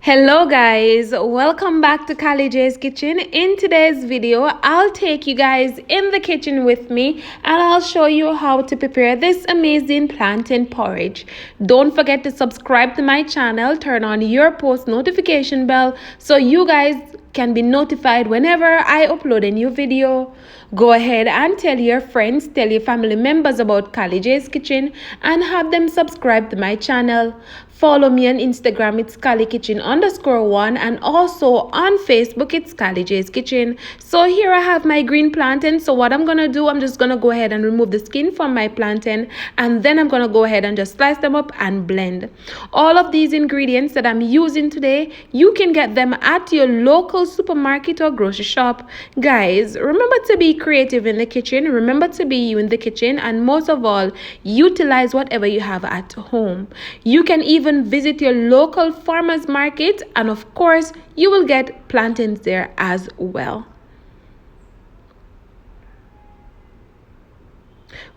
Hello guys, welcome back to Kali J's Kitchen. In today's video, I'll take you guys in the kitchen with me and I'll show you how to prepare this amazing plantain porridge. Don't forget to subscribe to my channel, turn on your post notification bell so you guys can be notified whenever I upload a new video. Go ahead and tell your friends, tell your family members about Kali J's Kitchen and have them subscribe to my channel. Follow me on Instagram, it's KaliKitchen_1, and also on Facebook, it's Kali J's Kitchen. So here I have my green plantain. So what I'm gonna do, I'm just gonna go ahead and remove the skin from my plantain, and then I'm gonna go ahead and just slice them up and blend. All of these ingredients that I'm using today, you can get them at your local supermarket or grocery shop. Guys, remember to be creative in the kitchen, remember to be you in the kitchen, and most of all, utilize whatever you have at home. You can even visit your local farmers market, and of course you will get plantains there as well.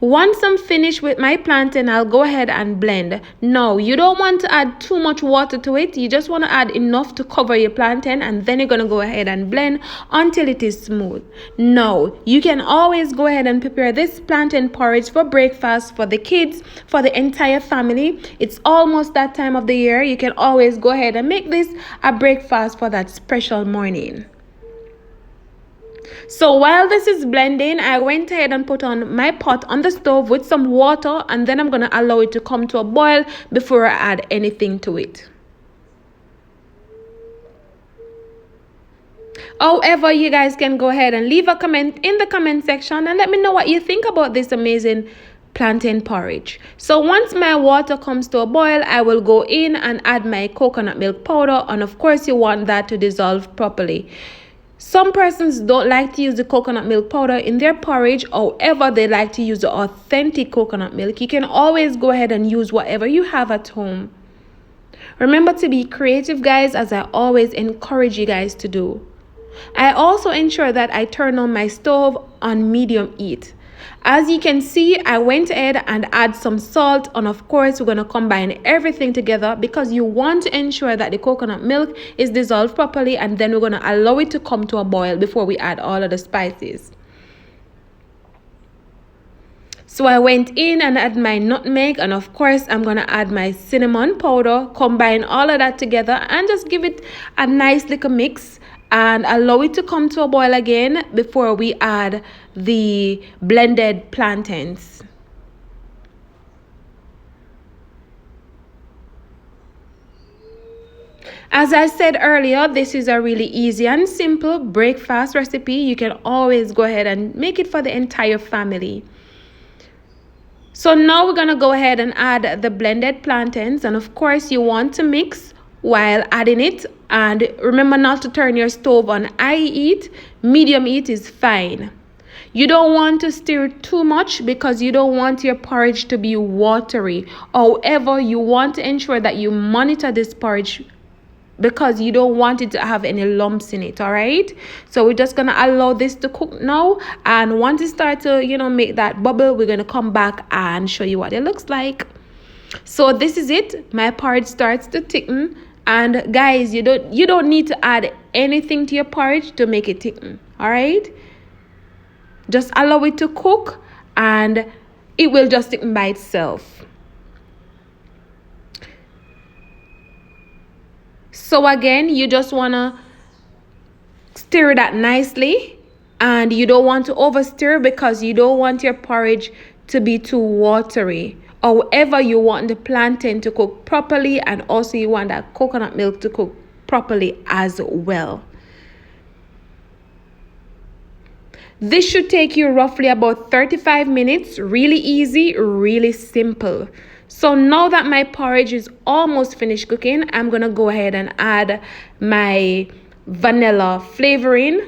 Once I'm finished with my plantain, I'll go ahead and blend. Now, you don't want to add too much water to it. You just want to add enough to cover your plantain, and then you're going to go ahead and blend until it is smooth. Now, you can always go ahead and prepare this plantain porridge for breakfast for the kids, for the entire family. It's almost that time of the year. You can always go ahead and make this a breakfast for that special morning. So while this is blending, I went ahead and put on my pot on the stove with some water, and then I'm going to allow it to come to a boil before I add anything to it. However, you guys can go ahead and leave a comment in the comment section and let me know what you think about this amazing plantain porridge. So once my water comes to a boil, I will go in and add my coconut milk powder, and of course you want that to dissolve properly. Some persons don't like to use the coconut milk powder in their porridge. However, they like to use the authentic coconut milk. You can always go ahead and use whatever you have at home. Remember to be creative, guys, as I always encourage you guys to do. I also ensure that I turn on my stove on medium heat. As you can see, I went ahead and add some salt, and of course we're going to combine everything together because you want to ensure that the coconut milk is dissolved properly, and then we're going to allow it to come to a boil before we add all of the spices. So I went in and add my nutmeg, and of course I'm going to add my cinnamon powder, combine all of that together and just give it a nice little mix and allow it to come to a boil again before we add the blended plantains. As I said earlier, this is a really easy and simple breakfast recipe. You can always go ahead and make it for the entire family. So now we're gonna go ahead and add the blended plantains, and of course you want to mix while adding it, and remember not to turn your stove on high heat. Medium heat is fine. You don't want to stir too much because you don't want your porridge to be watery. However, you want to ensure that you monitor this porridge because you don't want it to have any lumps in it. All right, so we're just gonna allow this to cook now, and once it starts to make that bubble, we're gonna come back and show you what it looks like. So this is it. My porridge starts to thicken, and guys, you don't need to add anything to your porridge to make it thicken. All right, just allow it to cook and it will just thicken by itself. So again, you just want to stir that nicely, and you don't want to overstir because you don't want your porridge to be too watery. However, you want the plantain to cook properly, and also you want that coconut milk to cook properly as well. This should take you roughly about 35 minutes. Really easy, really simple. So now that my porridge is almost finished cooking, I'm going to go ahead and add my vanilla flavoring.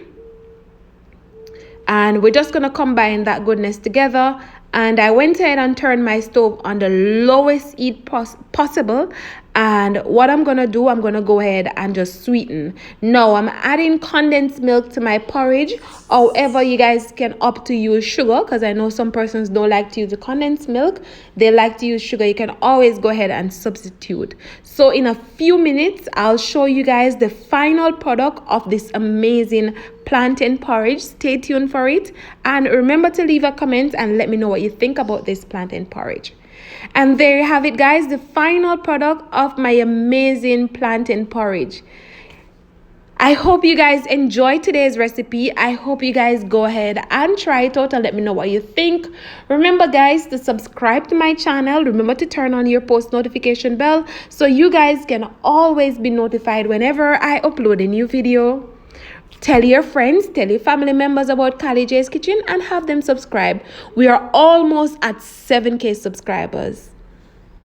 And we're just going to combine that goodness together. And I went ahead and turned my stove on the lowest heat possible. And what I'm gonna do, I'm gonna go ahead and just sweeten. Now I'm adding condensed milk to my porridge. However, you guys can opt to use sugar, because I know some persons don't like to use the condensed milk. They like to use sugar. You can always go ahead and substitute. So in a few minutes, I'll show you guys the final product of this amazing plantain porridge. Stay tuned for it, and remember to leave a comment and let me know what you think about this plantain porridge. And there you have it, guys, the final product of my amazing plantain porridge. I hope you guys enjoyed today's recipe. I hope you guys go ahead and try it out and let me know what you think. Remember, guys, to subscribe to my channel. Remember to turn on your post notification bell so you guys can always be notified whenever I upload a new video. Tell your friends, tell your family members about Callie J's Kitchen and have them subscribe. We are almost at 7K subscribers.